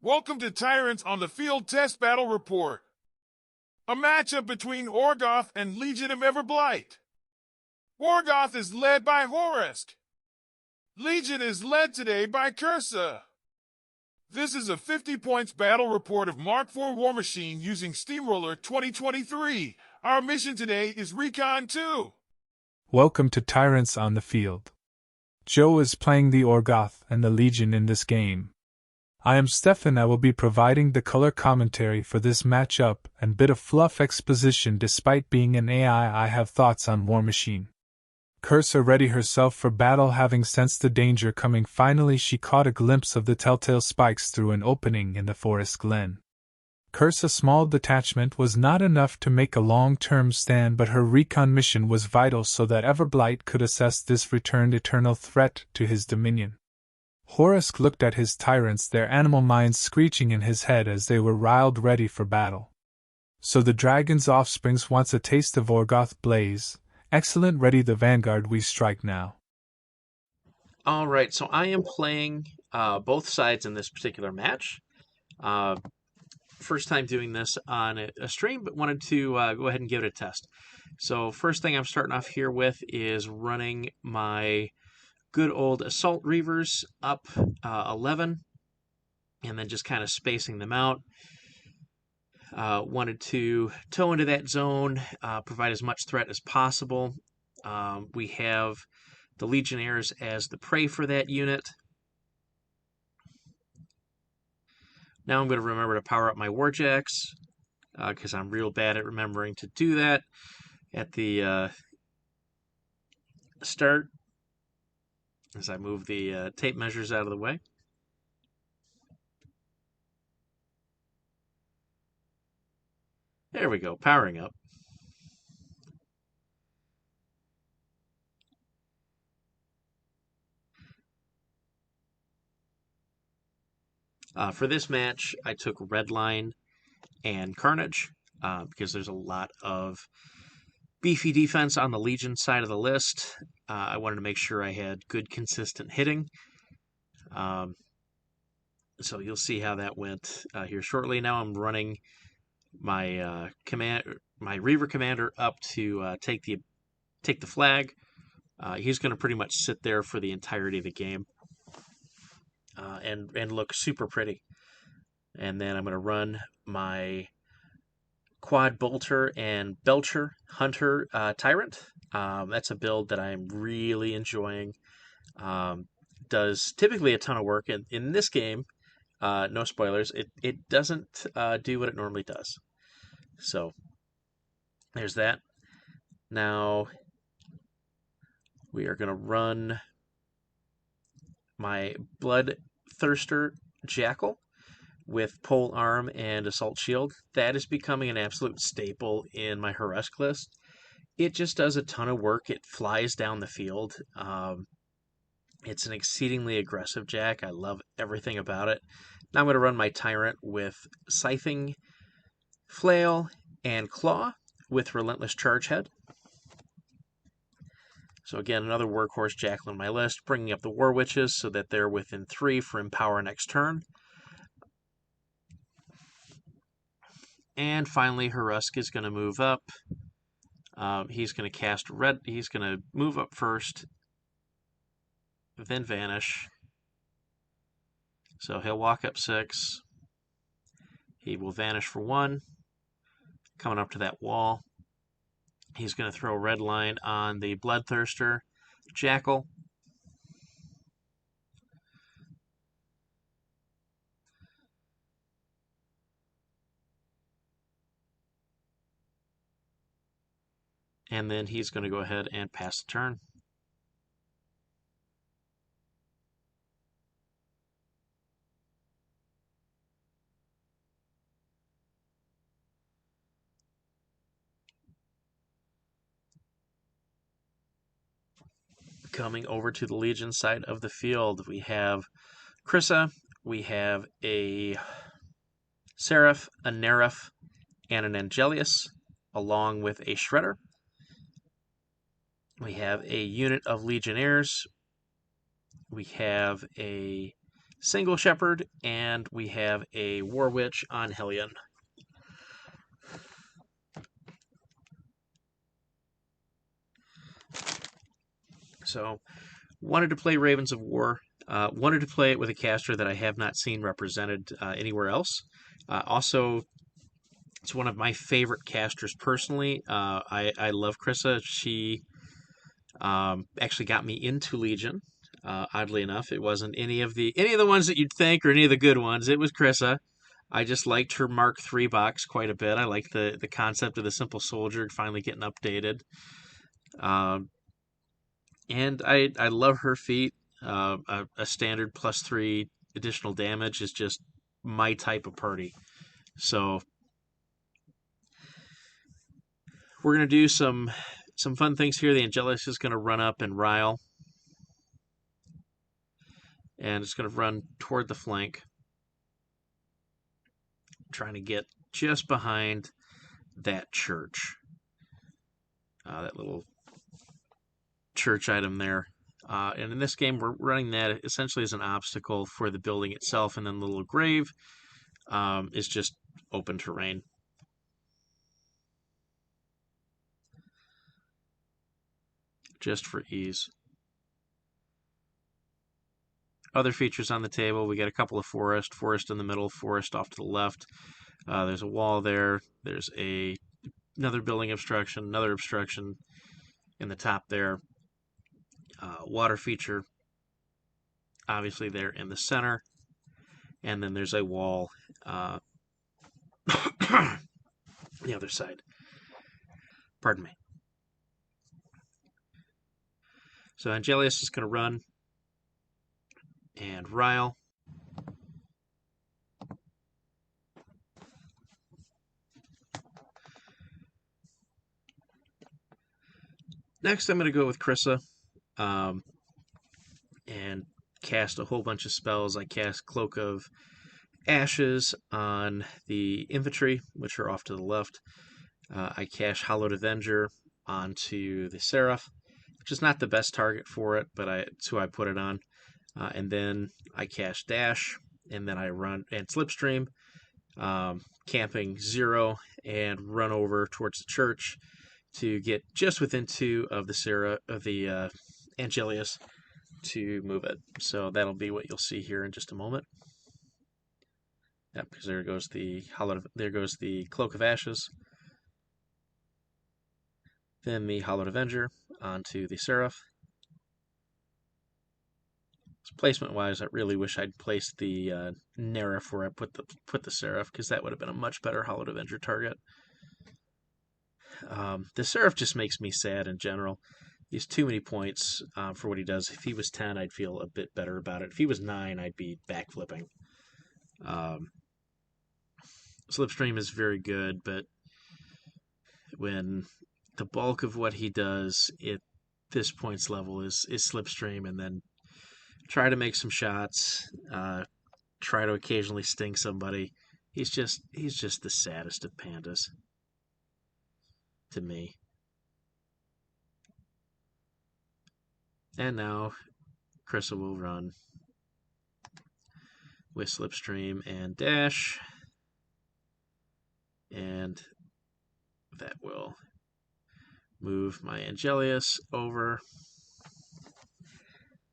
Welcome to Tyrants on the Field Test Battle Report. A matchup between Orgoth and Legion of Everblight. Orgoth is led by Horus. Legion is led today by Cursa. This is a 50 points battle report of Mrk4 Warmachine using Steamroller 2023. Our mission today is Recon 2. Welcome to Tyrants on the Field. Joe is playing the Orgoth and the Legion in this game. I am Stefan. I will be providing the color commentary for this matchup and bit of fluff exposition. Despite being an AI, I have thoughts on Warmachine. Cursa ready herself for battle, having sensed the danger coming. Finally she caught a glimpse of the telltale spikes through an opening in the forest glen. Cursa's small detachment was not enough to make a long-term stand, but her recon mission was vital so that Everblight could assess this returned eternal threat to his dominion. Horus looked at his tyrants, their animal minds screeching in his head as they were riled ready for battle. So the dragon's offsprings wants a taste of Orgoth blaze. Excellent, ready the vanguard, we strike now. Alright, so I am playing both sides in this particular match. First time doing this on a stream, but wanted to go ahead and give it a test. So first thing I'm starting off here with is running my good old Assault Reavers up 11, and then just kind of spacing them out. Wanted to toe into that zone, provide as much threat as possible. We have the Legionnaires as the prey for that unit. Now I'm going to remember to power up my Warjacks, because I'm real bad at remembering to do that at the start, as I move the tape measures out of the way. There we go, powering up. For this match, I took Redline and Carnage, because there's a lot of beefy defense on the Legion side of the list. I wanted to make sure I had good, consistent hitting. So you'll see how that went here shortly. Now I'm running my my Reaver Commander up to take the flag. He's going to pretty much sit there for the entirety of the game, and look super pretty. And then I'm going to run my Quad Bolter and Belcher Hunter Tyrant. That's a build that I'm really enjoying. Does typically a ton of work. In this game, no spoilers, it doesn't do what it normally does. So there's that. Now we are going to run my Bloodthirster Jackal with Pole Arm and Assault Shield. That is becoming an absolute staple in my Hurusk list. It just does a ton of work. It flies down the field. It's an exceedingly aggressive jack. I love everything about it. Now I'm going to run my Tyrant with Scything Flail and Claw with Relentless Charge Head. So again, another workhorse jackal on my list, bringing up the War Witches so that they're within 3 for Empower next turn. And finally, Hurusk is going to move up. He's going to cast red. He's going to move up first, then vanish. So he'll walk up 6. He will vanish for 1. Coming up to that wall, he's going to throw a red line on the Bloodthirster Jackal. And then he's going to go ahead and pass the turn. Coming over to the Legion side of the field, we have Cursa, we have a Seraph, a Neref, and an Angelius, along with a Shredder. We have a unit of Legionnaires. We have a single shepherd, and we have a war witch on Hellion. So, wanted to play Ravens of War. Wanted to play it with a caster that I have not seen represented anywhere else. Also, it's one of my favorite casters personally. I love Krissa. She actually got me into Legion. Oddly enough, it wasn't any of the ones that you'd think or any of the good ones. It was Krissa. I just liked her Mrk4 box quite a bit. I liked the concept of the simple soldier finally getting updated. And I love her feat. A standard +3 additional damage is just my type of party. So we're gonna do some fun things here. The Angelus is gonna run up and rile, and it's gonna run toward the flank, trying to get just behind that church, that little church item there. And in this game, we're running that essentially as an obstacle for the building itself, and then the little grave is just open terrain. Just for ease. Other features on the table, we got a couple of forest in the middle, forest off to the left. There's a wall there. There's another building obstruction, another obstruction in the top there. Water feature, obviously there in the center. And then there's a wall the other side. Pardon me. So Angelius is going to run and rile. Next, I'm going to go with Krissa and cast a whole bunch of spells. I cast Cloak of Ashes on the infantry, which are off to the left. I cast Hallowed Avenger onto the Seraph, which is not the best target for it, but it's who I put it on. And then I cast Dash, and then I run and Slipstream, camping 0, and run over towards the church to get just within 2 of the Angelius to move it. So that'll be what you'll see here in just a moment. Yep, because there goes the Cloak of Ashes. Then the Hallowed Avenger onto the Seraph. Placement-wise, I really wish I'd placed the Nerif where I put the Seraph, because that would have been a much better Hallowed Avenger target. The Seraph just makes me sad in general. He's too many points for what he does. If he was 10, I'd feel a bit better about it. If he was 9, I'd be backflipping. Slipstream is very good, but when the bulk of what he does at this points level is Slipstream, and then try to make some shots, try to occasionally sting somebody. He's just the saddest of pandas to me. And now Krissa will run with Slipstream and Dash, and that will move my Angelius over,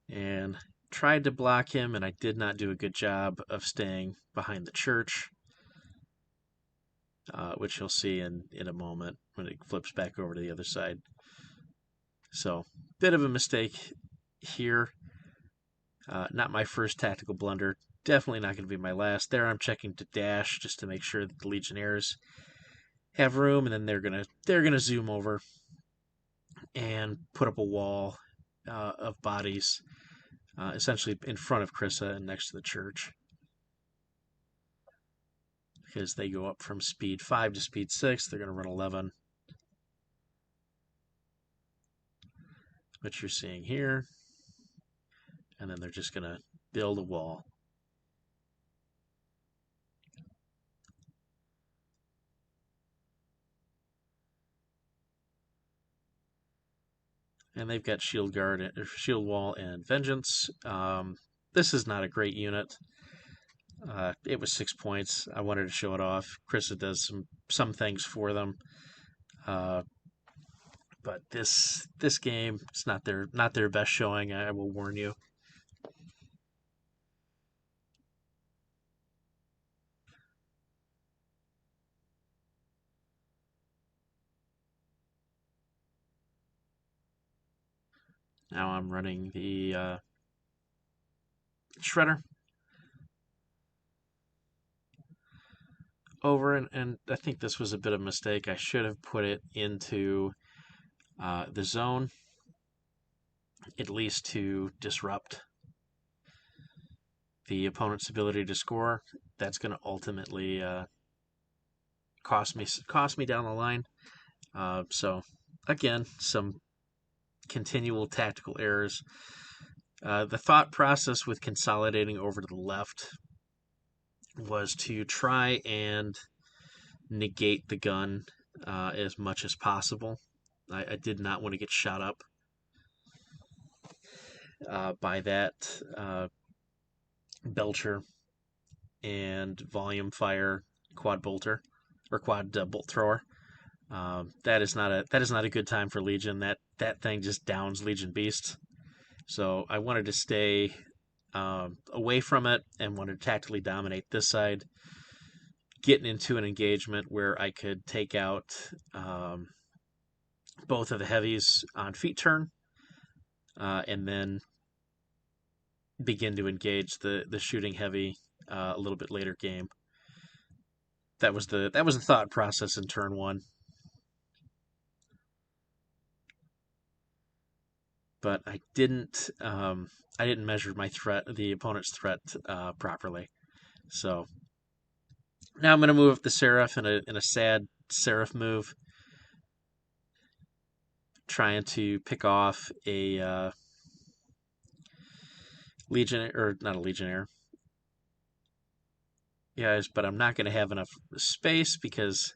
and tried to block him, and I did not do a good job of staying behind the church, which you'll see in a moment when it flips back over to the other side. So, bit of a mistake here. Not my first tactical blunder. Definitely not going to be my last. There I'm checking to dash just to make sure that the Legionnaires have room, and then they're gonna zoom over and put up a wall of bodies, essentially in front of Krissa and next to the church, because they go up from speed 5 to speed 6. They're going to run 11, which you're seeing here, and then they're just going to build a wall. And they've got Shield Guard, or Shield Wall, and Vengeance. this is not a great unit. It was 6 points. I wanted to show it off. Krista does some things for them, but this game, it's not their best showing. I will warn you. Now I'm running the Shredder over, and I think this was a bit of a mistake. I should have put it into the zone, at least to disrupt the opponent's ability to score. That's going to ultimately cost me down the line. So again, some continual tactical errors. The thought process with consolidating over to the left was to try and negate the gun as much as possible. I did not want to get shot up by that Belcher and volume fire quad bolter or quad bolt thrower. That is not a good time for Legion. That thing just downs Legion beasts. So I wanted to stay away from it and wanted to tactically dominate this side, getting into an engagement where I could take out both of the heavies on feet turn, and then begin to engage the shooting heavy a little bit later game. That was the thought process in turn one. But I didn't measure the opponent's threat properly. So now I'm going to move up the Seraph in a sad Seraph move, trying to pick off a Legionnaire, or not a Legionnaire. Yes, but I'm not going to have enough space because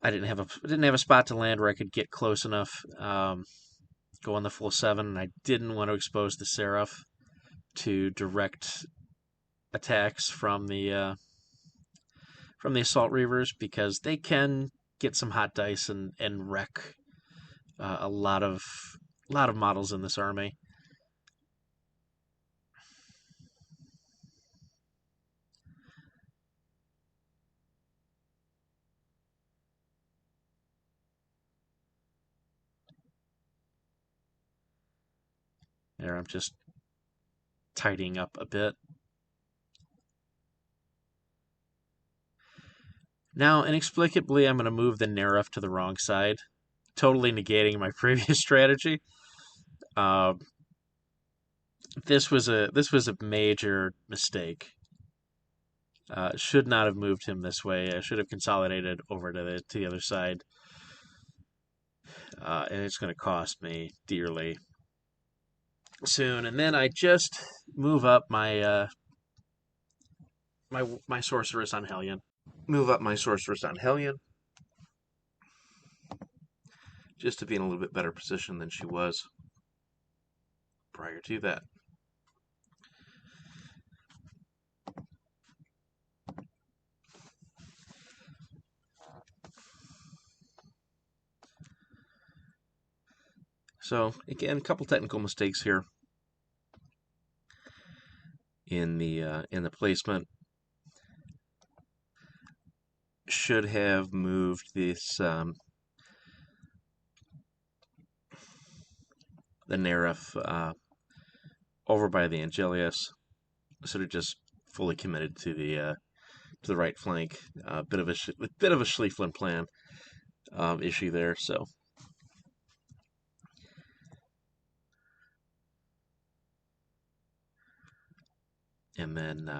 I didn't have a spot to land where I could get close enough, go on the full 7, and I didn't want to expose the Seraph to direct attacks from the Assault Reavers, because they can get some hot dice and wreck a lot of models in this army. There, I'm just tidying up a bit. Now, inexplicably, I'm going to move the Nerf to the wrong side, totally negating my previous strategy. This was a major mistake. Should not have moved him this way. I should have consolidated over to the other side, and it's going to cost me dearly soon. And then I just move up my my sorceress on Hellion. Just to be in a little bit better position than she was prior to that. So again, a couple technical mistakes here in the placement. Should have moved this the Nerf over by the Angelius. Sort of just fully committed to the right flank. Bit of a Schlieflin plan issue there. So. And then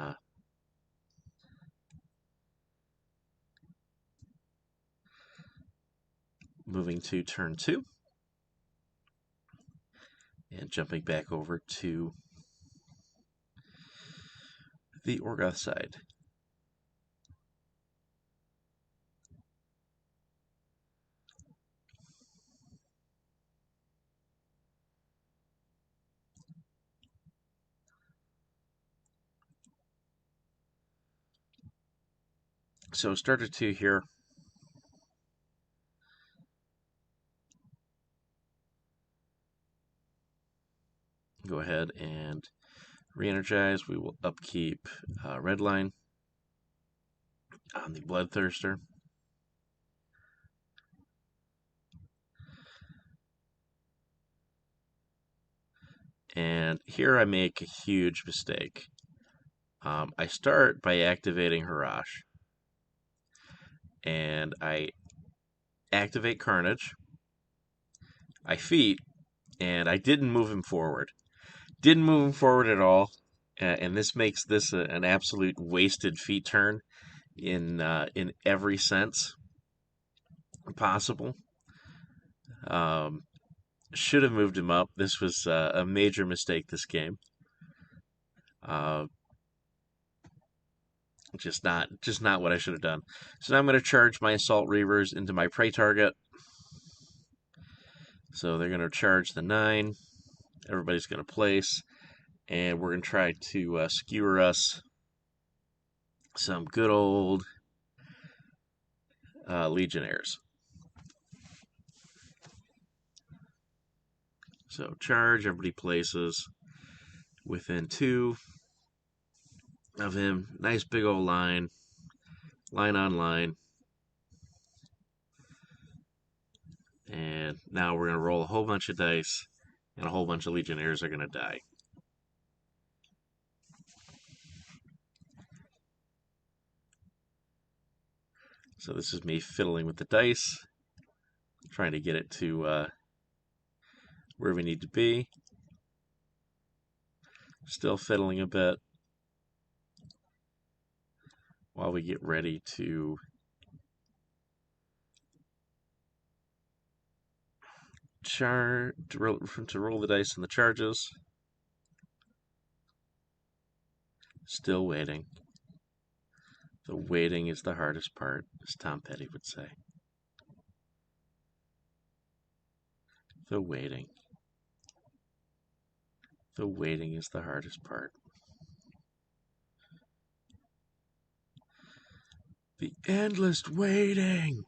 moving to turn 2 and jumping back over to the Orgoth side. So starter 2 here. Go ahead and re-energize. We will upkeep Redline on the Bloodthirster. And here I make a huge mistake. I start by activating Harash. And I activate Carnage. I feat, and I didn't move him forward. Didn't move him forward at all. And this makes this an absolute wasted feat turn in every sense possible. Should have moved him up. This was a major mistake this game. Just not what I should have done. So now I'm going to charge my Assault Reavers into my prey target. So they're going to charge the 9. Everybody's going to place. And we're going to try to skewer us some good old Legionnaires. So charge, everybody places within 2 of him. Nice big old line. Line on line. And now we're going to roll a whole bunch of dice, and a whole bunch of Legionnaires are going to die. So this is me fiddling with the dice, trying to get it to where we need to be. Still fiddling a bit while we get ready to roll the dice in the charges. Still waiting. The waiting is the hardest part, as Tom Petty would say. The waiting. The waiting is the hardest part. The endless waiting.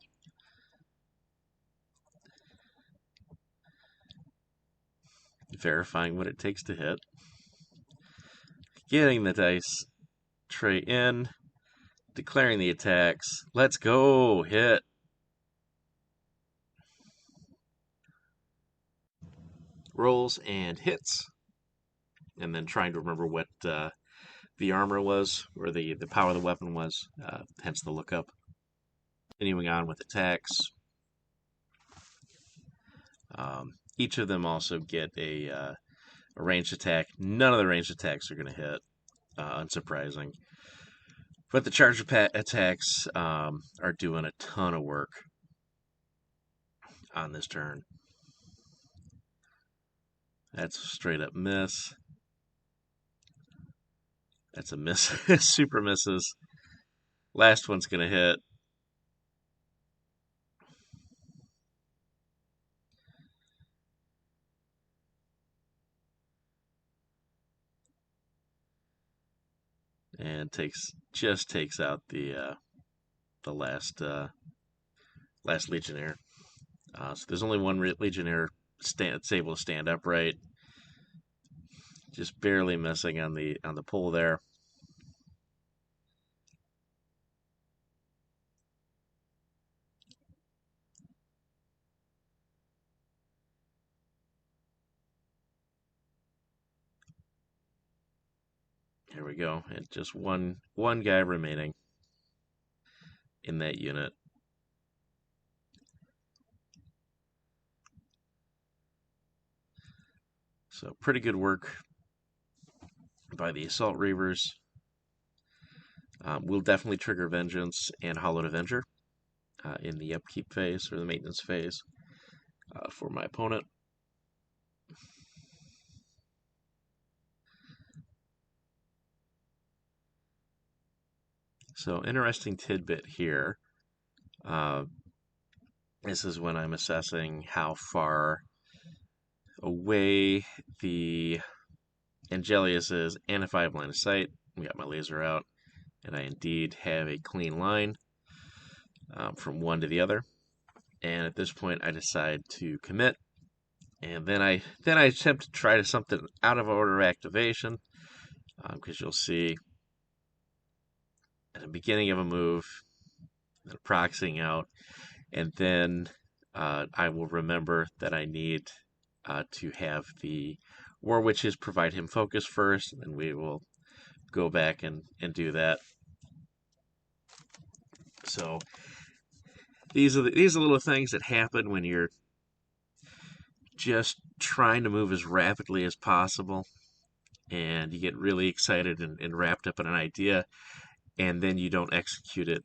Verifying what it takes to hit. Getting the dice tray in. Declaring the attacks. Let's go. Hit. Rolls and hits. And then trying to remember what the armor was, or the power of the weapon was, hence the lookup. Continuing on with attacks. Each of them also get a ranged attack. None of the ranged attacks are going to hit, unsurprising. But the charge attacks are doing a ton of work on this turn. That's a straight up miss. That's a miss. Super misses. Last one's going to hit. And just takes out the last Legionnaire. So there's only one Legionnaire that's able to stand upright. Just barely missing on the pull there. Here we go. And just one guy remaining in that unit. So pretty good work by the Assault Reavers. We'll definitely trigger Vengeance and Hollowed Avenger in the upkeep phase or the maintenance phase for my opponent. So interesting tidbit here. This is when I'm assessing how far away the Angelius is, and if I have line of sight. We got my laser out, and I indeed have a clean line. from one to the other. And at this point, I decide to commit. And then I attempt to try to something out of order activation, because you'll see at the beginning of a move, then proxying out, and then I will remember that I need to have the War Witches provide him focus first, and then we will go back and do that. So these are the little things that happen when you're just trying to move as rapidly as possible, and you get really excited and wrapped up in an idea, and then you don't execute it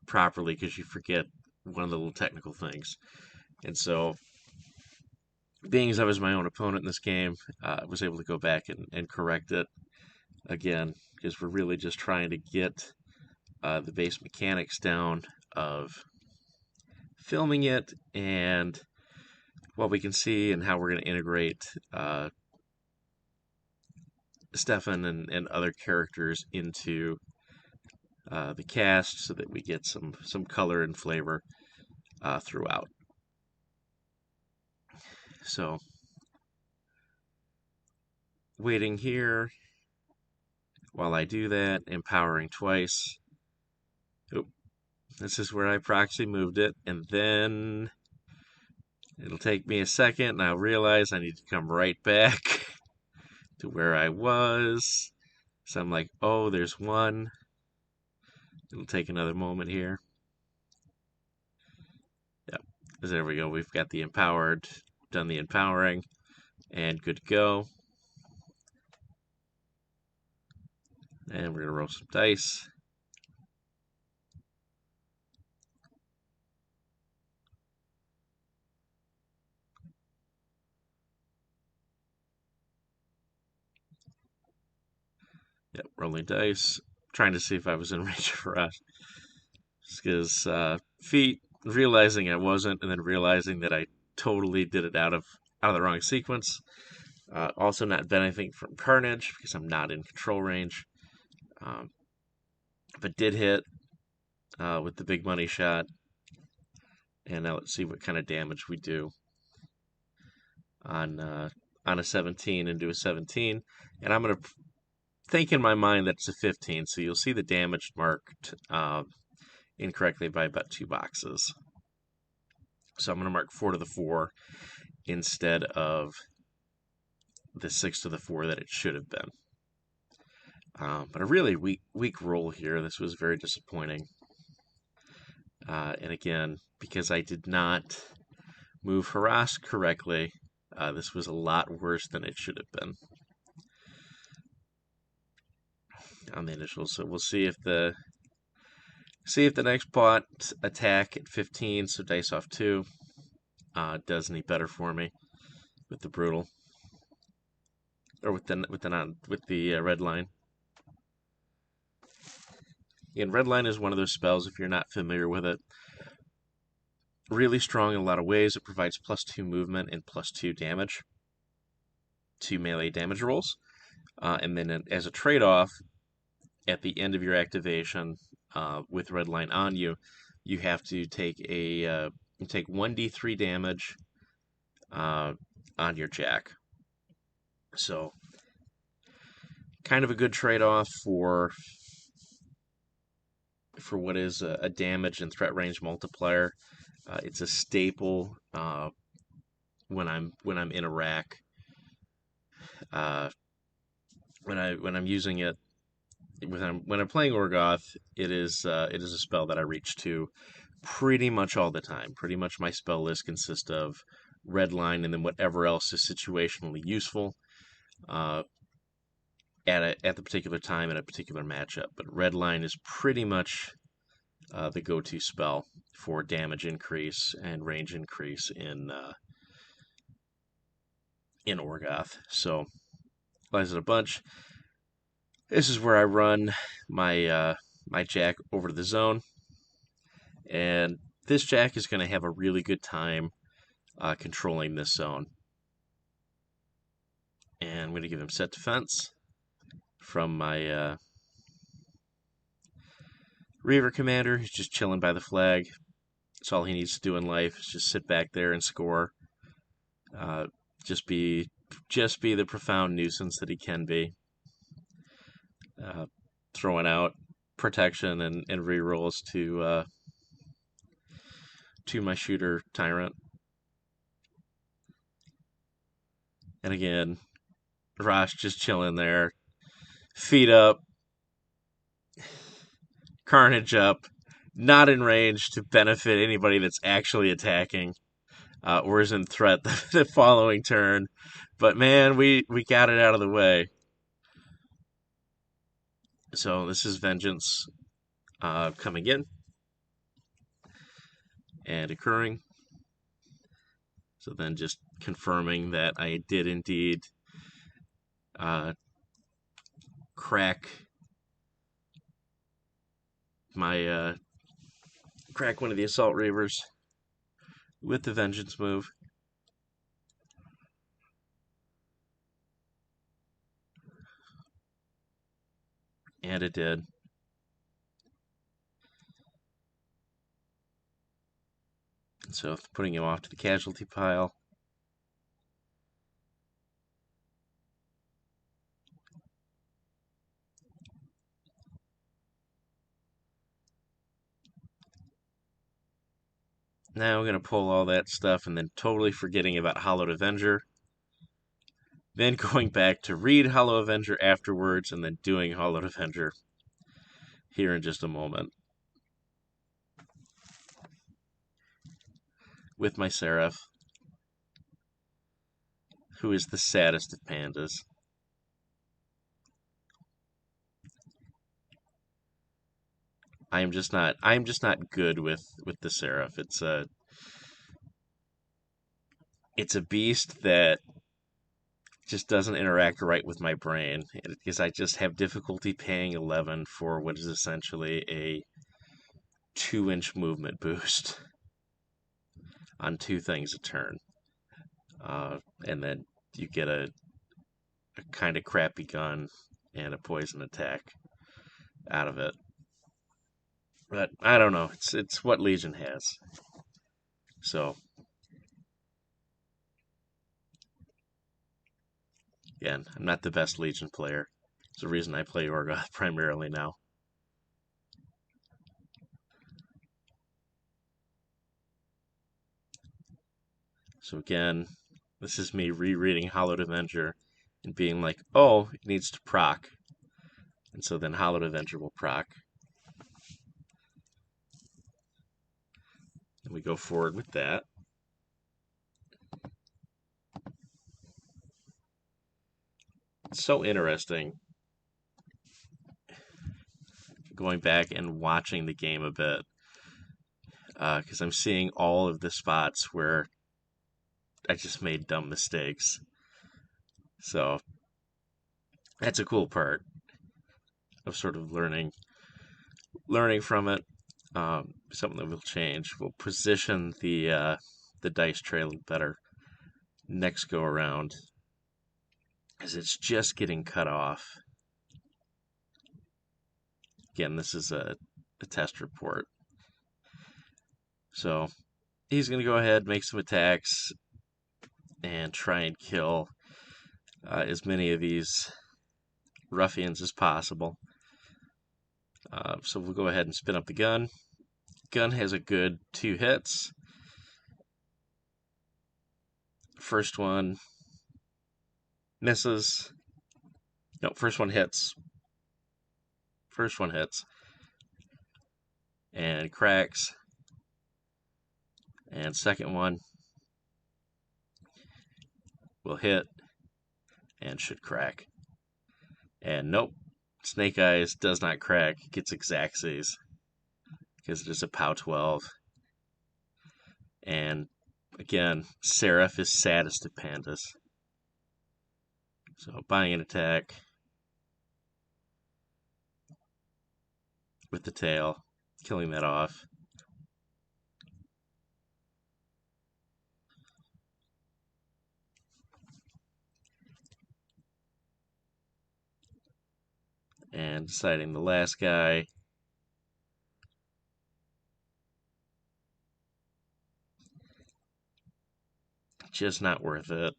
properly because you forget one of the little technical things. And so, being as I was my own opponent in this game, I was able to go back and correct it again, because we're really just trying to get the base mechanics down of filming it and what we can see and how we're going to integrate Stefan and other characters into the cast so that we get some color and flavor throughout. So, waiting here while I do that, empowering twice. Oop. This is where I proxy moved it, and then it'll take me a second, and I'll realize I need to come right back to where I was. So I'm like, oh, there's one. It'll take another moment here. Yep, there we go. We've got the empowered, done the empowering, and good to go. And we're going to roll some dice. Yep, rolling dice. Trying to see if I was in range for us. Because feet, realizing I wasn't, and then realizing that I totally did it out of the wrong sequence. Also not benefiting from Carnage, because I'm not in control range. But did hit with the big money shot. And now let's see what kind of damage we do on a 17 into a 17. And I'm going to think in my mind that it's a 15, so you'll see the damage marked incorrectly by about 2 boxes. So I'm going to mark 4 to the 4 instead of the 6 to the 4 that it should have been. But a really weak roll here. This was very disappointing. And again, because I did not move harass correctly, this was a lot worse than it should have been on the initial. So we'll see if the next pot attack at 15, so dice off 2, does any better for me with the brutal or with the red line. Again, red line is one of those spells, if you're not familiar with it, really strong in a lot of ways. It provides +2 movement and +2 damage to melee damage rolls, and then as a trade-off, at the end of your activation, with red line on you, you have to take you take 1d3 damage on your jack. So, kind of a good trade-off for what is a damage and threat range multiplier. It's a staple when I'm in a rack. When I'm using it, when I'm playing Orgoth, it is a spell that I reach to pretty much all the time. Pretty much my spell list consists of red line and then whatever else is situationally useful at the particular time in a particular matchup. But red line is pretty much the go-to spell for damage increase and range increase in Orgoth. So, applies it a bunch. This is where I run my jack over to the zone, and this jack is going to have a really good time controlling this zone. And I'm going to give him set defense from my Reaver Commander, he's just chilling by the flag. That's all he needs to do in life, is just sit back there and score. Just be the profound nuisance that he can be. Throwing out protection and rerolls to my shooter Tyrant. And again, Rosh just chilling there. Feet up. Carnage up. Not in range to benefit anybody that's actually attacking. Or is in threat the following turn. But man, we got it out of the way. So this is Vengeance coming in and occurring. So then just confirming that I did indeed crack my crack one of the Assault Reavers with the Vengeance move. And it did. So putting him off to the casualty pile. Now I'm going to pull all that stuff and then totally forgetting about Hallowed Avenger. Then going back to read Hallowed Avenger afterwards and then doing Hallowed Avenger here in just a moment. With my Seraph, who is the saddest of pandas. I'm just not good with the Seraph. It's a beast that just doesn't interact right with my brain because I just have difficulty paying 11 for what is essentially a 2-inch movement boost on 2 things a turn. And then you get a kind of crappy gun and a poison attack out of it. But I don't know. It's what Legion has. So again, I'm not the best Legion player. It's the reason I play Orgoth primarily now. So again, this is me rereading Hallowed Avenger and being like, oh, it needs to proc. And so then Hallowed Avenger will proc. And we go forward with that. It's so interesting going back and watching the game a bit. Because I'm seeing all of the spots where I just made dumb mistakes. So that's a cool part of sort of learning from it. Something that will change. We'll position the dice tray a little better next go around, as it's just getting cut off. Again, this is a test report. So he's going to go ahead, make some attacks, and try and kill as many of these ruffians as possible. So we'll go ahead and spin up the gun. Gun has a good 2 hits. First one misses. No, first one hits. First one hits. And cracks. And second one will hit and should crack. And nope, Snake Eyes does not crack. It gets Xaxes because it is a POW 12. And again, Seraph is saddest of pandas. So buying an attack with the tail, killing that off. And deciding the last guy just not worth it.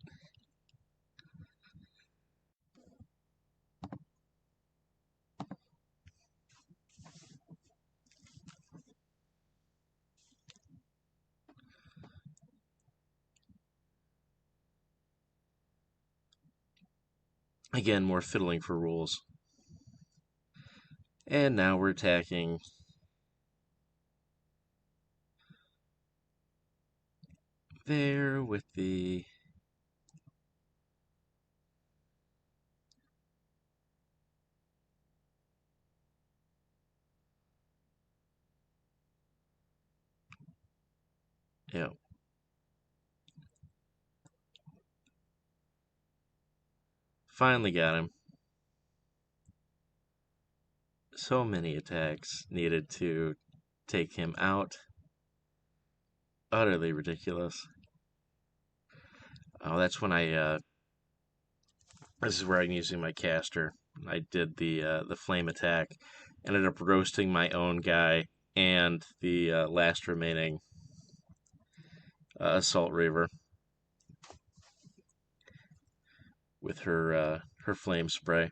Again, more fiddling for rules. And now we're attacking there with the yeah. Finally got him. So many attacks needed to take him out. Utterly ridiculous. Oh, that's when this is where I'm using my caster. I did the flame attack. Ended up roasting my own guy and the last remaining assault reaver with her flame spray.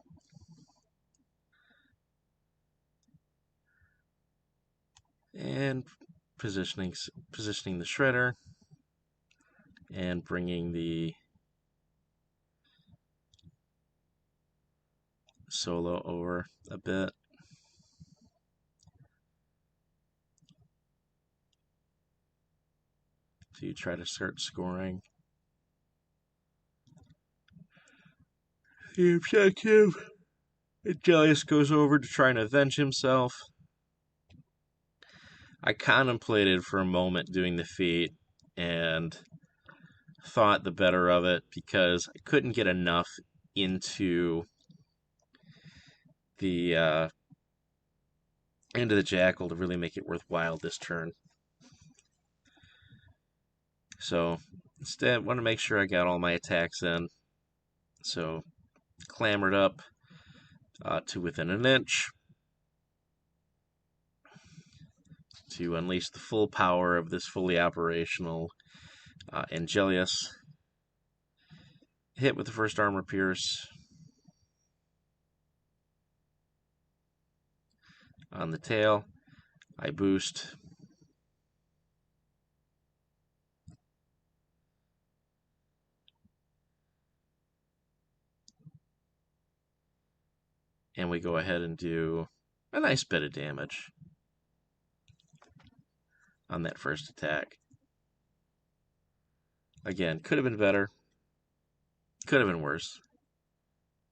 And positioning the shredder and bringing the solo over a bit. To try to start scoring. The objective. Agilius goes over to try and avenge himself. I contemplated for a moment doing the feat and thought the better of it because I couldn't get enough into the jackal to really make it worthwhile this turn. So instead, I want to make sure I got all my attacks in. So clambered up to within an inch to unleash the full power of this fully operational Angelius. Hit with the first armor pierce on the tail. I boost. And we go ahead and do a nice bit of damage on that first attack. Again, could have been better. Could have been worse.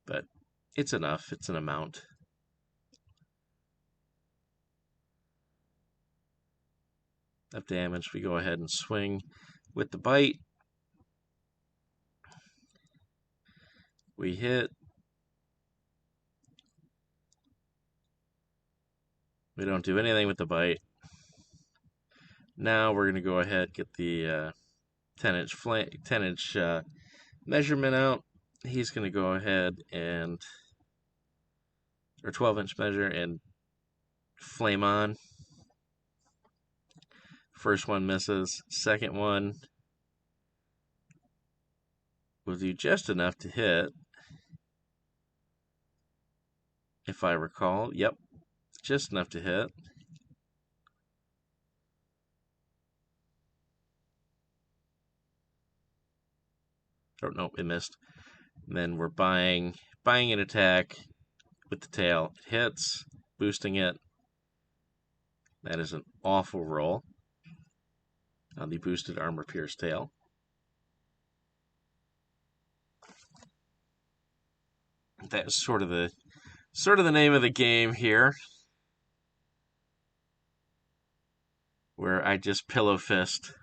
But it's enough. It's an amount. Of damage. We go ahead and swing with the bite. We hit. We don't do anything with the bite. Now we're going to go ahead and get the 10-inch measurement out. He's going to go ahead and, or 12-inch measure, and flame on. First one misses. Second one will do just enough to hit. If I recall. Yep. Just enough to hit. Oh, no, it missed. And then we're buying an attack with the tail. It hits, boosting it. That is an awful roll on the boosted armor pierce tail. That's sort of the name of the game here, where I just pillow fist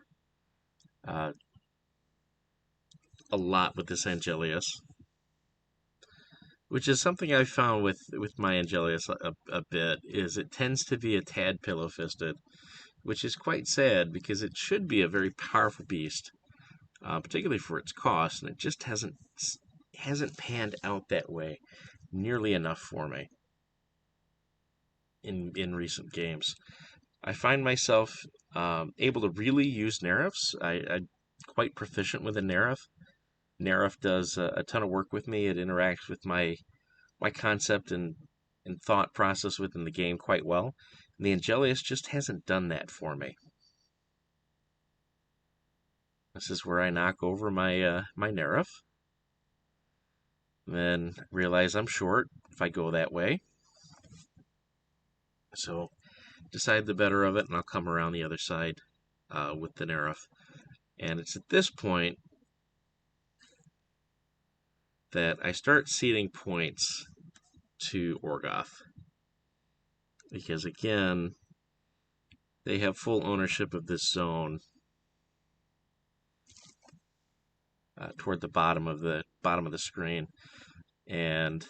a lot with this Angelius, which is something I found with my Angelius a bit, is it tends to be a tad pillow fisted, which is quite sad because it should be a very powerful beast, particularly for its cost, and it just hasn't panned out that way nearly enough for me in recent games. I find myself able to really use nerfs. I quite proficient with a Nerf. Nerf does a ton of work with me. It interacts with my concept and thought process within the game quite well. And the Angelius just hasn't done that for me. This is where I knock over my my Nerf. Then realize I'm short if I go that way. So decide the better of it, and I'll come around the other side with the Nerf. And it's at this point that I start ceding points to Orgoth. Because again, they have full ownership of this zone toward the bottom of the screen. And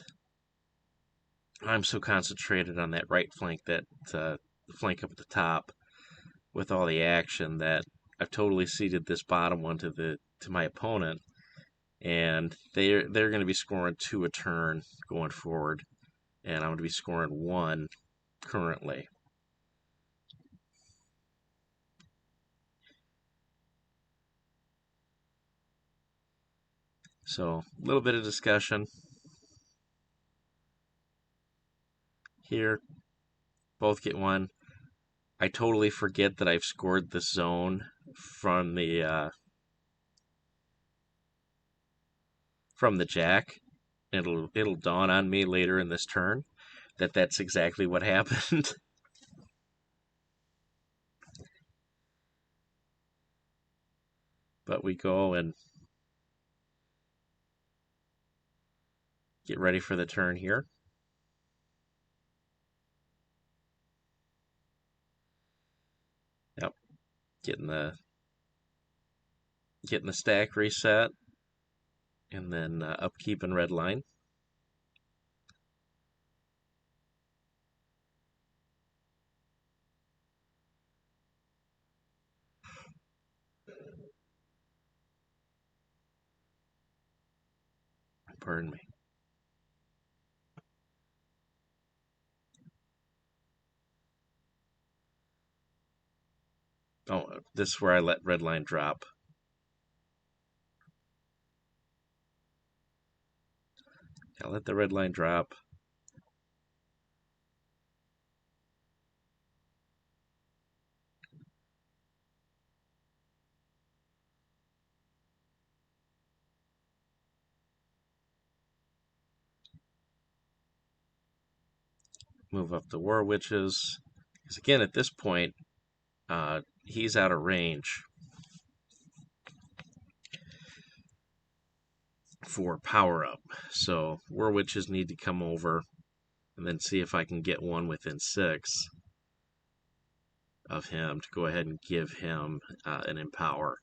I'm so concentrated on that right flank, that the flank up at the top with all the action, that I've totally ceded this bottom one to my opponent, and they're going to be scoring 2 a turn going forward, and I'm going to be scoring 1 currently. So a little bit of discussion here. Both get 1. I totally forget that I've scored the zone from the jack. It'll dawn on me later in this turn that that's exactly what happened. But we go and get ready for the turn here. Yep, getting the stack reset, and then upkeep and red line. Pardon me. Oh, this is where I let red line drop. I'll let the red line drop. Move up the War Witches. Because again, at this point, he's out of range for power up. So War Witches need to come over and then see if I can get one within 6 of him to go ahead and give him an empower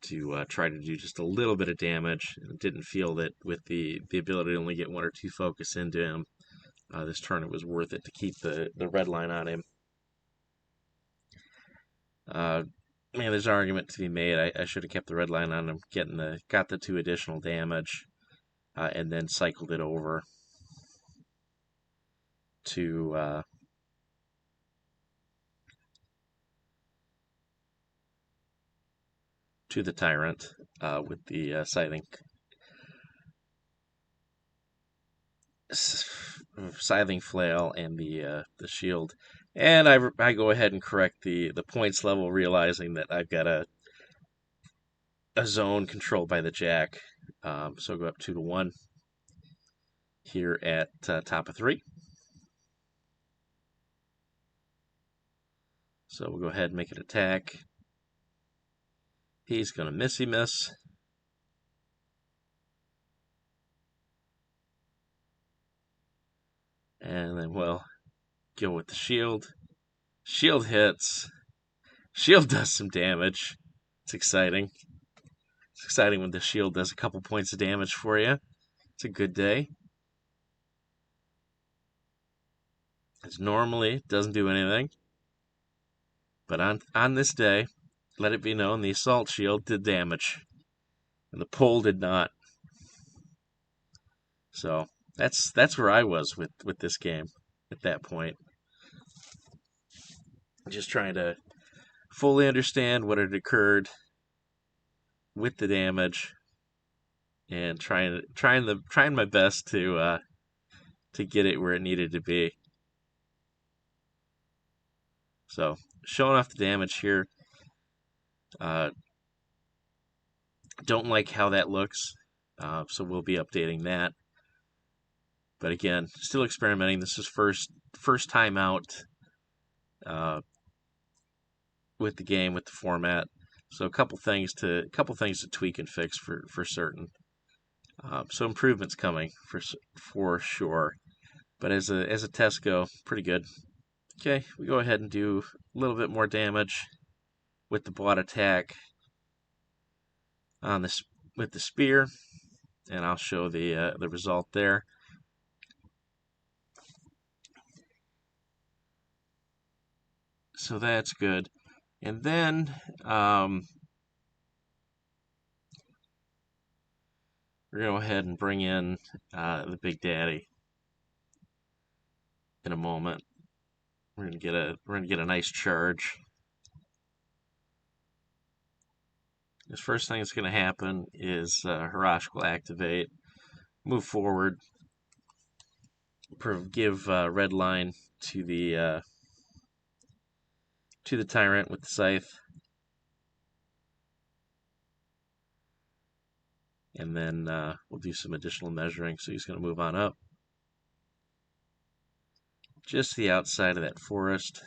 to try to do just a little bit of damage. And didn't feel that with the ability to only get 1 or 2 focus into him, this turn it was worth it to keep the red line on him. Man, there's an argument to be made. I should have kept the red line on him, got the 2 additional damage, and then cycled it over to the Tyrant with the scything flail and the shield. And I go ahead and correct the points level, realizing that I've got a zone controlled by the jack. So I'll go up 2 to 1 here at top of 3. So we'll go ahead and make an attack. He's going to miss. And then we'll go with the shield. Shield hits. Shield does some damage. It's exciting. It's exciting when the shield does a couple points of damage for you. It's a good day. It normally doesn't do anything. But on this day, let it be known, the assault shield did damage. And the pole did not. So that's where I was with this game at that point. Just trying to fully understand what had occurred with the damage and trying my best to get it where it needed to be. So showing off the damage here. Don't like how that looks, so we'll be updating that. But again, still experimenting. This is first time out with the game, with the format. So a couple things to tweak and fix for certain. So improvements coming for sure. But as a test go, pretty good. Okay, we go ahead and do a little bit more damage with the bot attack on this with the spear, and I'll show the result there. So that's good. And then we're gonna go ahead and bring in the Big Daddy in a moment. We're gonna get a nice charge. This first thing that's gonna happen is Harash will activate, move forward, give red line to the Tyrant with the scythe, and then we'll do some additional measuring. So he's going to move on up, just the outside of that forest,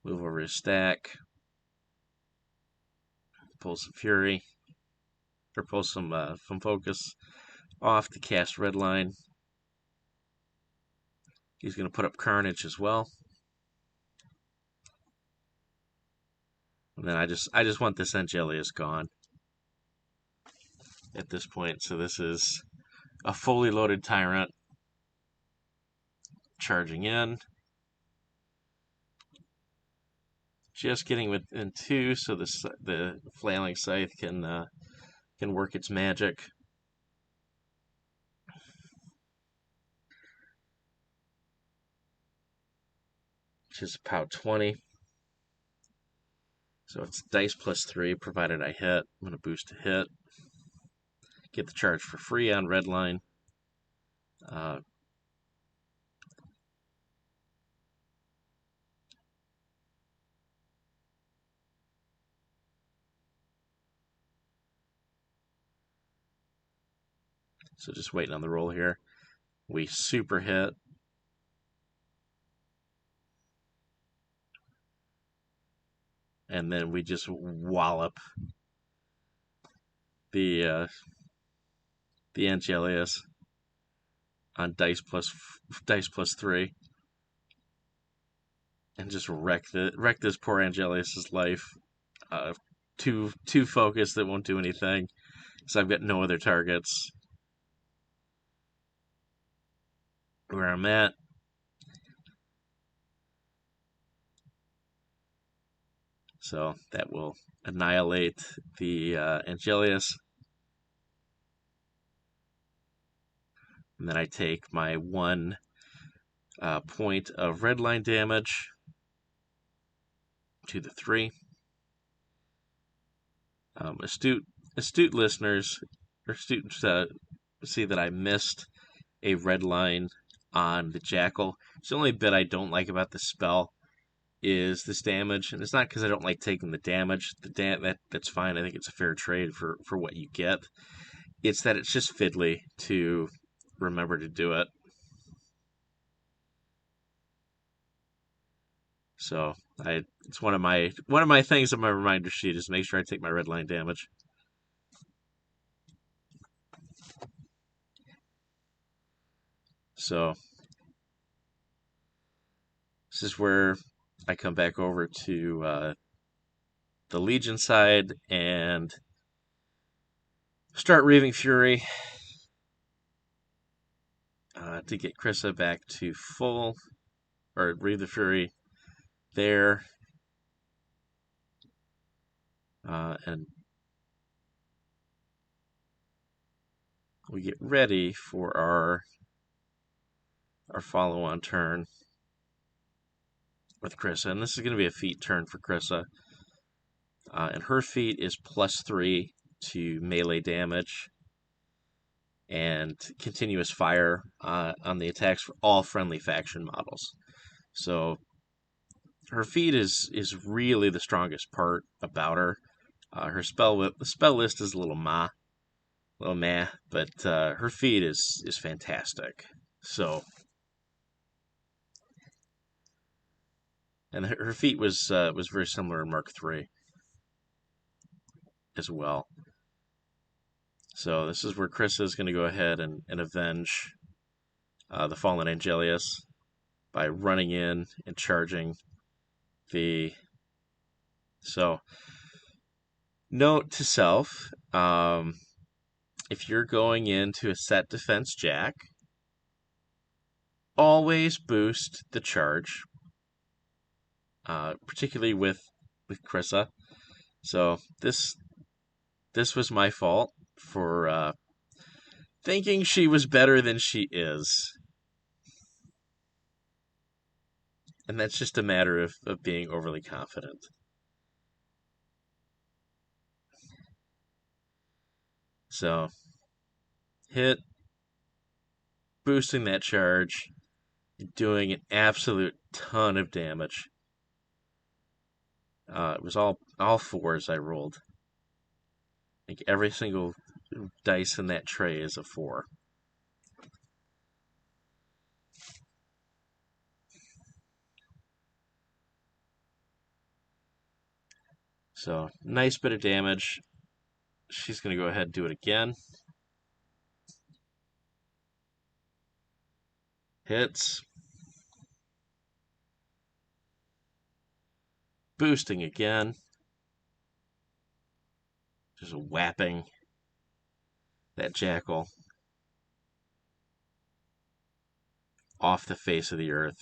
move over his stack, pull some fury, or pull some focus off to cast red line. He's going to put up carnage as well. And then I just want this Angelius gone at this point. So this is a fully loaded Tyrant charging in. Just getting within 2 so the flailing scythe can work its magic. Which is POW 20. So it's dice +3, provided I hit. I'm going to boost a hit. Get the charge for free on red line. So just waiting on the roll here. We super hit. And then we just wallop the Angelius on dice +3, and just wreck this poor Angelius's life. Two focus that won't do anything, so I've got no other targets where I'm at. So that will annihilate the Angelius. And then I take my 1 point of red line damage to the 3. Astute listeners or students see that I missed a red line on the Jackal. It's the only bit I don't like about the spell is this damage, and it's not because I don't like taking the damage. That's fine. I think it's a fair trade for what you get. It's that it's just fiddly to remember to do it. So it's one of my things on my reminder sheet is make sure I take my red line damage. So this is where I come back over to the Legion side and start Reaving Fury to get Krissa back to full, or Reave the Fury there. And we get ready for our follow-on turn with Krissa. And this is going to be a feat turn for Krissa. And her feat is +3 to melee damage and continuous fire on the attacks for all friendly faction models. So her feat is really the strongest part about her. Her spell list is a little meh, but her feat is fantastic. So, and her feat was very similar in Mrk4 as well. So this is where Chris is going to go ahead and avenge the fallen Angelius by running in and charging the. So, note to self: if you're going into a set defense jack, always boost the charge, particularly with Krissa. So this was my fault for thinking she was better than she is. And that's just a matter of being overly confident. So, hit, boosting that charge, doing an absolute ton of damage. It was all 4s I rolled. I think every single dice in that tray is a 4. So, nice bit of damage. She's going to go ahead and do it again. Hits. Boosting again. Just whapping that jackal off the face of the earth.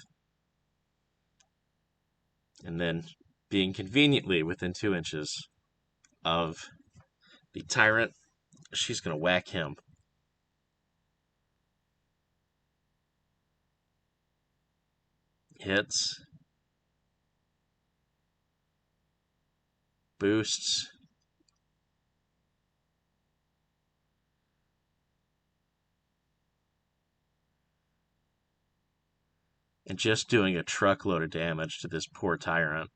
And then being conveniently within 2 inches of the tyrant, she's going to whack him. Hits. Boosts. And just doing a truckload of damage to this poor tyrant.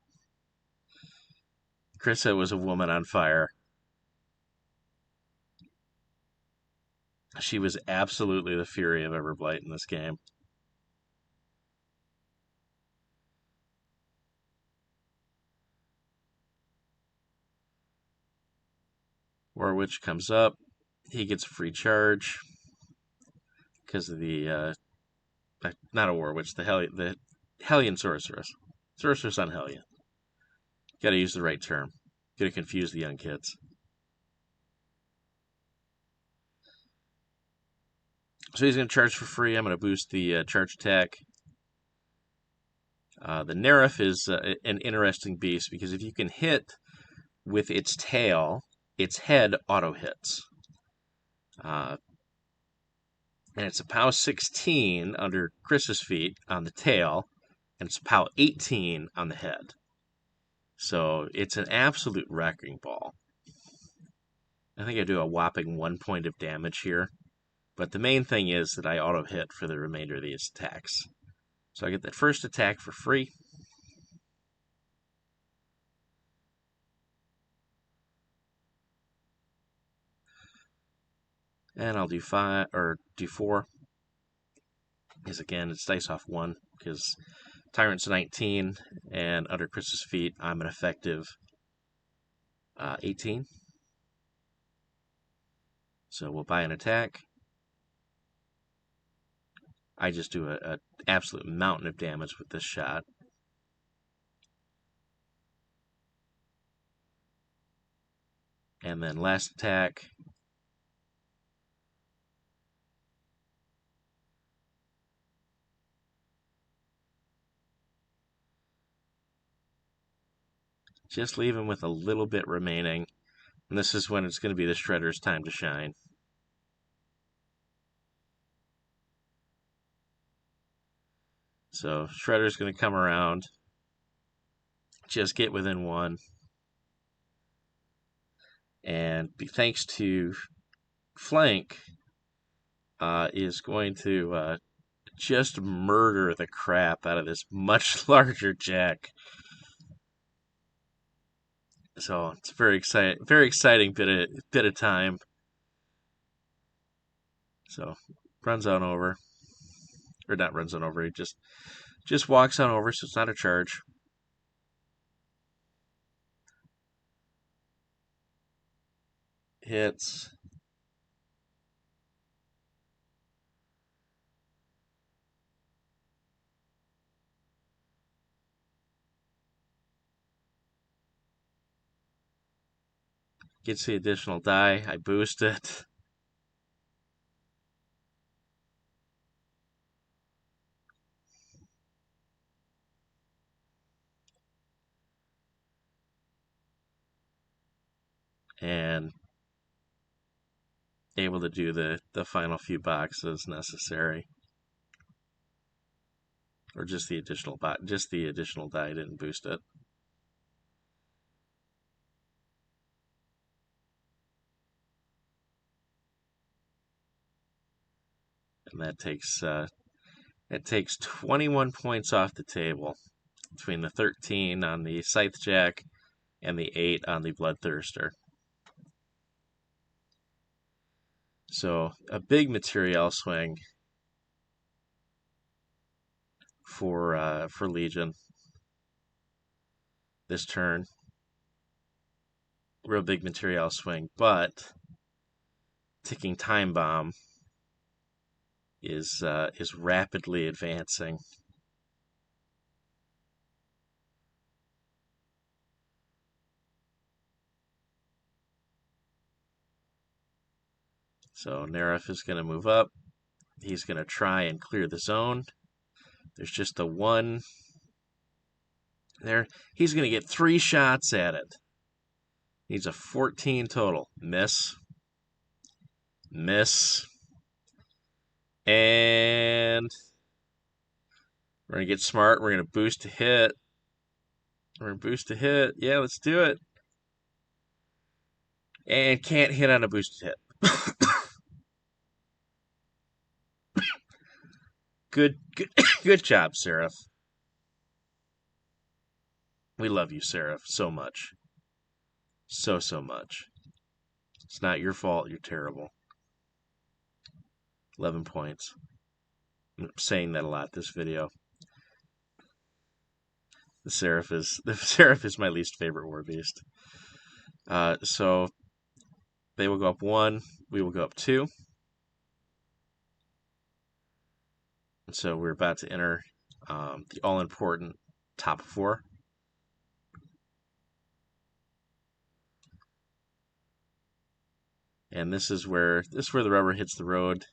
Krissa was a woman on fire. She was absolutely the fury of Everblight in this game. Warwitch comes up. He gets a free charge because of the not a Warwitch, the Hellion Sorceress. Sorceress on Hellion. Got to use the right term. Gonna confuse the young kids. So he's going to charge for free. I'm going to boost the charge attack. The Nerif is an interesting beast because if you can hit with its tail, its head auto-hits. And it's a POW 16 under Chris's feet on the tail, and it's a POW 18 on the head. So it's an absolute wrecking ball. I think I do a whopping 1 point of damage here. But the main thing is that I auto-hit for the remainder of these attacks. So I get that first attack for free. And I'll do 5 or do 4. Because again, it's dice off 1. Because Tyrant's 19, and under Chris's feet, I'm an effective 18. So we'll buy an attack. I just do an absolute mountain of damage with this shot. And then last attack. Just leave him with a little bit remaining. And this is when it's going to be the Shredder's time to shine. So Shredder's going to come around. Just get within 1. and thanks to flank, is going to just murder the crap out of this much larger jack. So it's very exciting bit of time. So runs on over, or not runs on over. He just walks on over, so it's not a charge. Hits. Gets the additional die. I boost it. And able to do the final few boxes necessary. Or just the additional die, didn't boost it. And that takes 21 points off the table between the 13 on the Scythe Jack and the 8 on the Bloodthirster. So a big material swing for Legion this turn. Real big material swing, but ticking time bomb is rapidly advancing. So Nerif is going to move up. He's going to try and clear the zone. There's just a 1 there. He's going to get 3 shots at it. Needs a 14 total. Miss. Miss. And we're going to get smart. We're going to boost to hit. We're going to boost to hit. Yeah, let's do it. And can't hit on a boosted hit. Good job, Seraph. We love you, Seraph, so much. So much. It's not your fault. You're terrible. 11 points. I'm saying that a lot this video. The Seraph is my least favorite war beast. So they will go up 1. We will go up 2. And so we're about to enter the all-important top 4. And this is where the rubber hits the road.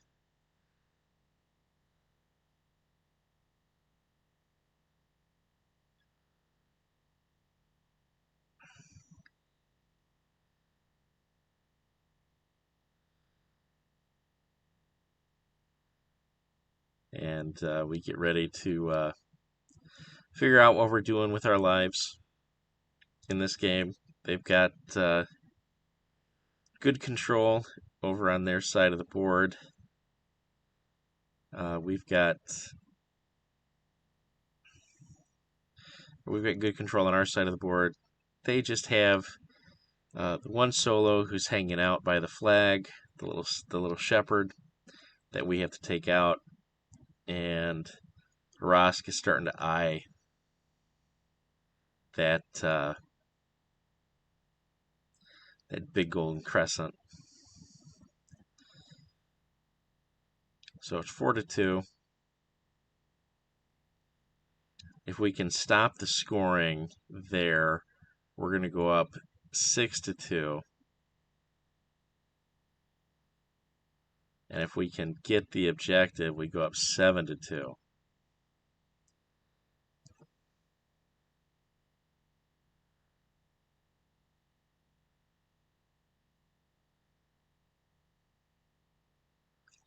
And we get ready to figure out what we're doing with our lives in this game. They've got good control over on their side of the board. We've got good control on our side of the board. They just have the one solo who's hanging out by the flag, the little shepherd that we have to take out, and Rask is starting to eye that big golden crescent. So it's 4-2. If we can stop the scoring there, we're going to go up 6-2. And if we can get the objective, we go up 7-2.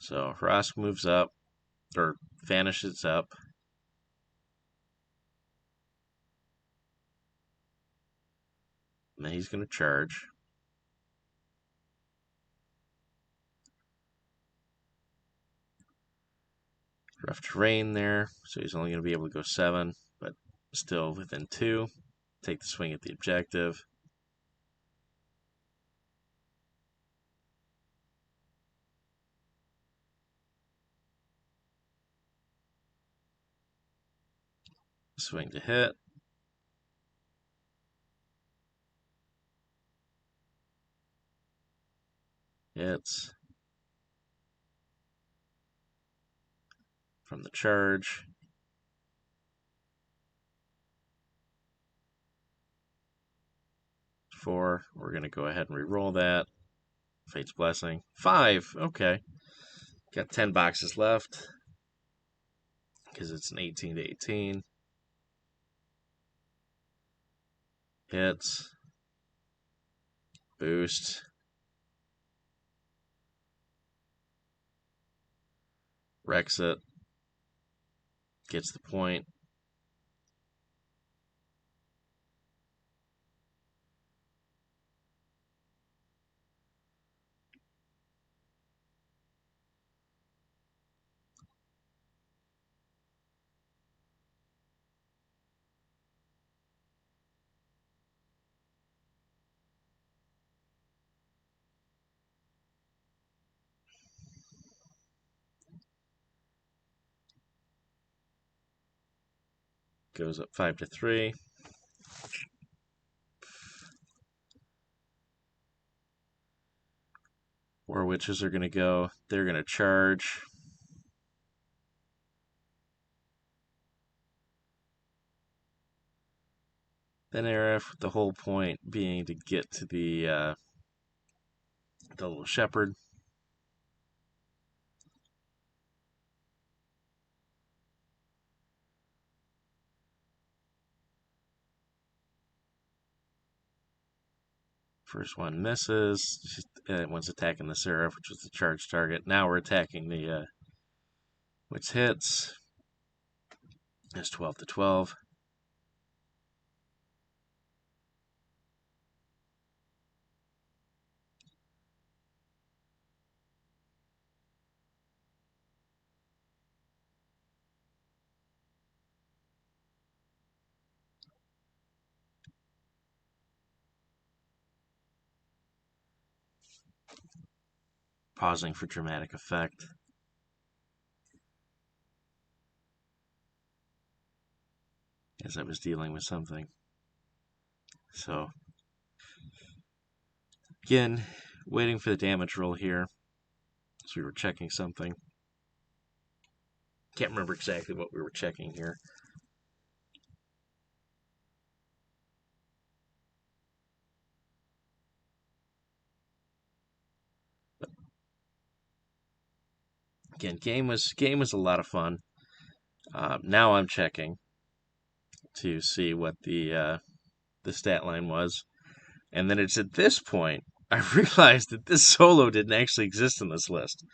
So Rask moves up, or vanishes up. And then he's going to charge. Rough terrain there, so he's only going to be able to go 7, but still within 2. Take the swing at the objective. Swing to hit. Hits. From the charge. Four. We're going to go ahead and re-roll that. Fate's Blessing. 5. Okay. Got 10 boxes left. Because it's an 18 to 18. Hits. Boost. Wrecks it. Gets the point. Goes up 5 to 3. War Witches are going to go. They're going to charge. Then Aerith, the whole point being to get to the little shepherd. First one misses. One's attacking the Seraph, which was the charge target. Now we're attacking the which hits. It's 12 to 12. Pausing for dramatic effect. As I was dealing with something. So, again, waiting for the damage roll here. So we were checking something. Can't remember exactly what we were checking here. Again, game was a lot of fun. Now I'm checking to see what the stat line was, and then it's at this point I realized that this solo didn't actually exist in this list.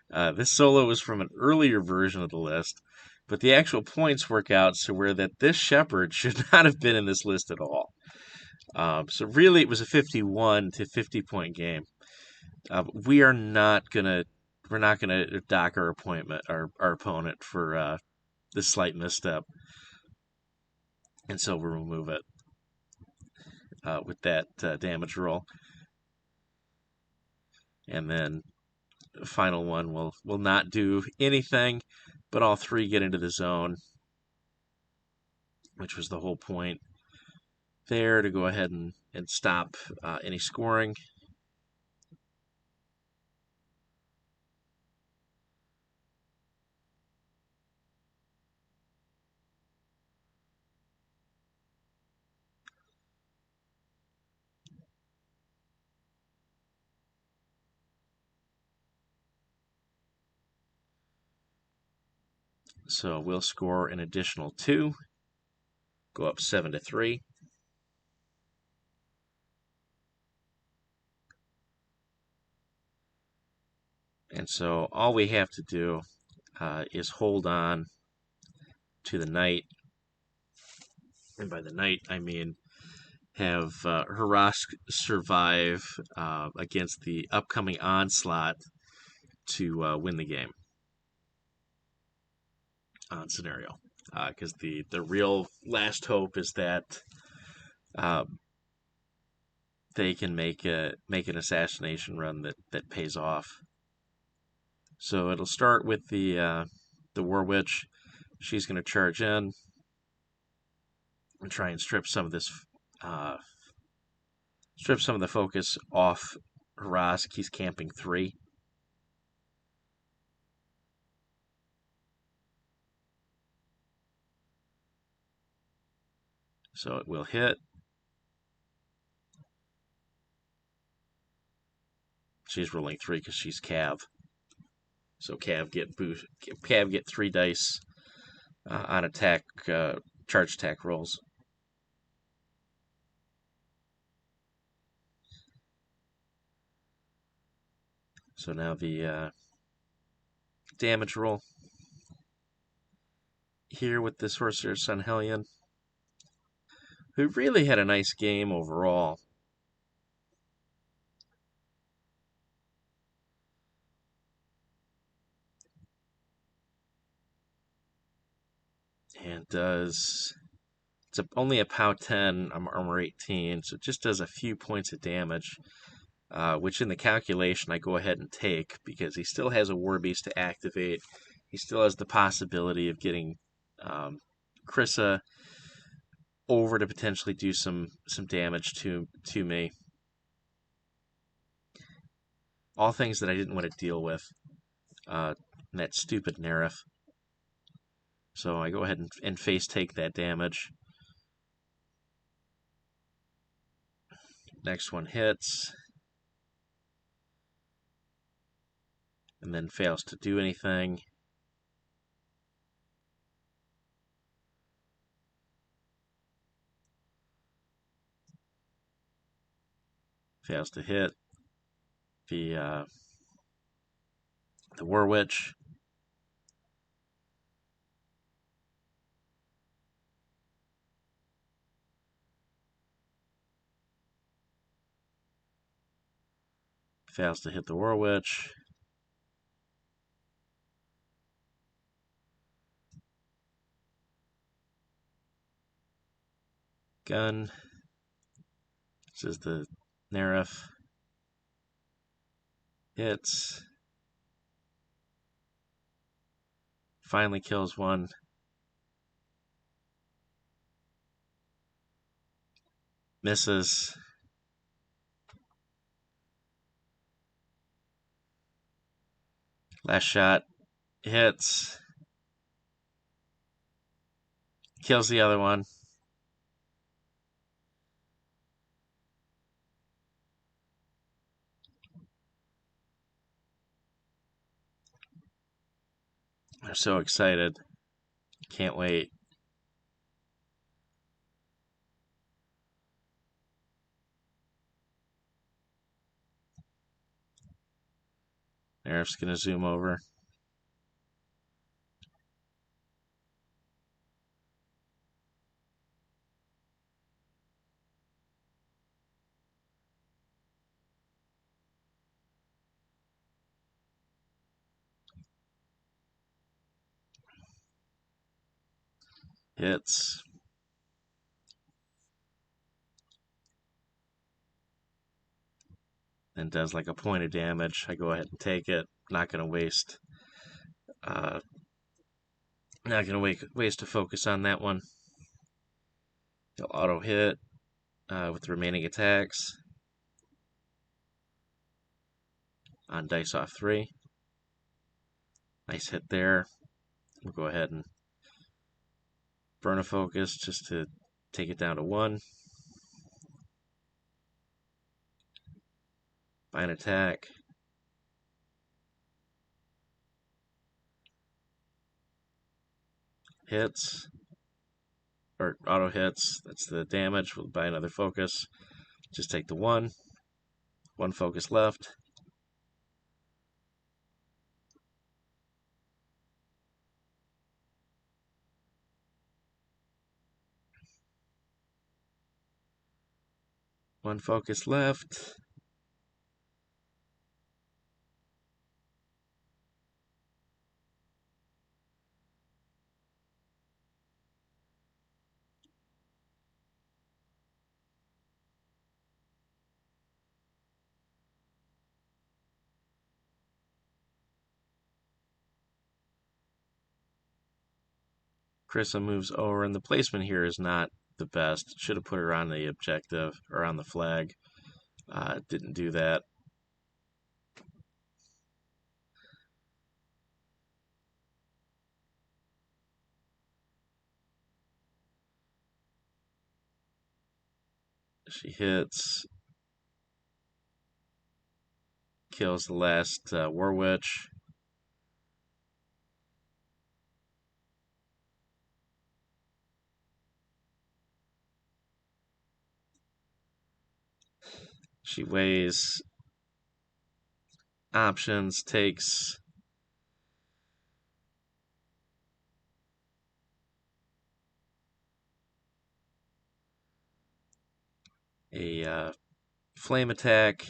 This solo was from an earlier version of the list, but the actual points work out so where that this shepherd should not have been in this list at all. So really, it was a 51 to 50 point game. We're not gonna dock our opponent for this slight misstep, and so we'll remove it with that damage roll, and then the final one will not do anything, but all 3 get into the zone, which was the whole point there, to go ahead and stop any scoring. So we'll score an additional 2, go up 7 to 3. And so all we have to do is hold on to the knight. And by the knight, I mean have Harask survive against the upcoming onslaught to win the game. scenario, because the real last hope is that they can make an assassination run that pays off. So it'll start with the War Witch. She's going to charge in and try and strip some of this, strip some of the focus off Harask. He's camping 3. So it will hit. She's rolling 3 because she's Cav. So Cav get 3 dice on attack, charge attack rolls. So now the damage roll here with the Sorcerer Sun Hellion, who really had a nice game overall. And it's only a POW 10, armor 18, so it just does a few points of damage, which in the calculation I go ahead and take, because he still has a War Beast to activate. He still has the possibility of getting Krissa over to potentially do some damage to me. All things that I didn't want to deal with. That stupid Nerif. So I go ahead and face take that damage. Next one hits. And then fails to do anything. Fails to hit. The War Witch. Fails to hit the War Witch. Gun. This is the Nerif. Hits. Finally kills one. Misses. Last shot. Hits. Kills the other one. I'm so excited. Can't wait. Nerf's gonna zoom over. Hits. And does like a point of damage. I go ahead and take it. Not gonna waste. Not gonna waste a focus on that one. He'll auto hit with the remaining attacks on dice off 3. Nice hit there. We'll go ahead and burn a focus just to take it down to 1. Buy an attack. Hits. Or auto hits. That's the damage. We'll buy another focus. Just take the 1. 1 focus left. One focus left. Carissa moves over, and the placement here is not the best. Should have put her on the objective, or on the flag. Didn't do that. She hits, kills the last War Witch. She weighs options, takes a flame attack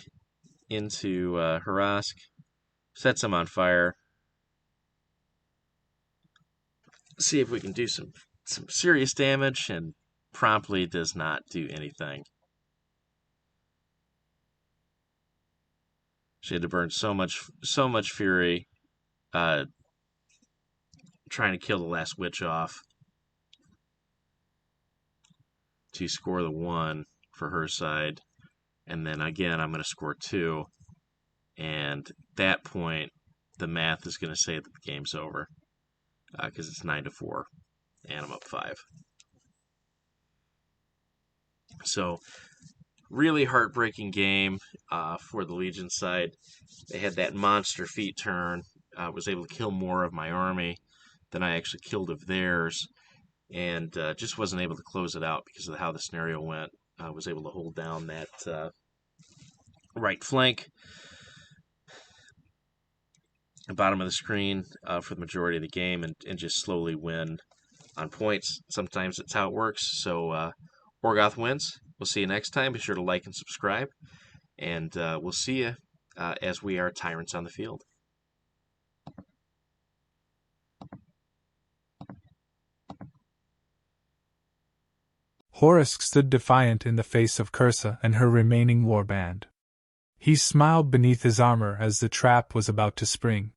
into Harask, sets him on fire. See if we can do some serious damage, and promptly does not do anything. She had to burn so much fury trying to kill the last witch off to score the 1 for her side. And then again, I'm going to score 2. And at that point, the math is going to say that the game's over. Because it's 9-4. And I'm up 5. So, really heartbreaking game for the Legion side. They had that monster feat turn. Was able to kill more of my army than I actually killed of theirs. And just wasn't able to close it out because of how the scenario went. I was able to hold down that right flank, the bottom of the screen for the majority of the game, and just slowly win on points. Sometimes that's how it works. So Orgoth wins. We'll see you next time. Be sure to like and subscribe. And we'll see you as we are Tyrants on the field. Horisk stood defiant in the face of Cursa and her remaining warband. He smiled beneath his armor as the trap was about to spring.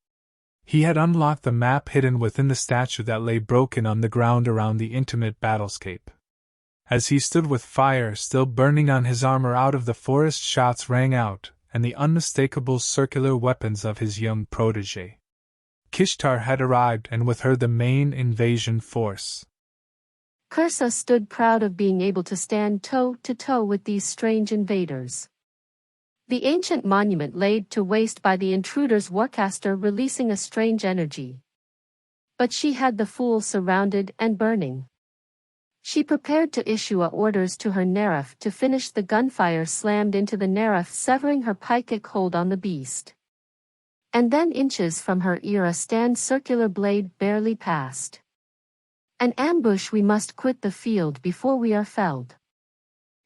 He had unlocked the map hidden within the statue that lay broken on the ground around the intimate battlescape. As he stood with fire still burning on his armor, out of the forest shots rang out, and the unmistakable circular weapons of his young protégé. Kishtar had arrived, and with her the main invasion force. Cursa stood proud of being able to stand toe-to-toe with these strange invaders. The ancient monument laid to waste by the intruders, Warcaster releasing a strange energy. But she had the fool surrounded and burning. She prepared to issue orders to her Neref to finish the gunfire slammed into the Neref, severing her psychic hold on the beast. And then inches from her ear a stand circular blade barely passed. An ambush, we must quit the field before we are felled.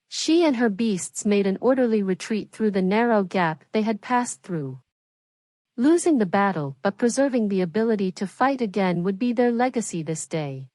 She and her beasts made an orderly retreat through the narrow gap they had passed through. Losing the battle but preserving the ability to fight again would be their legacy this day.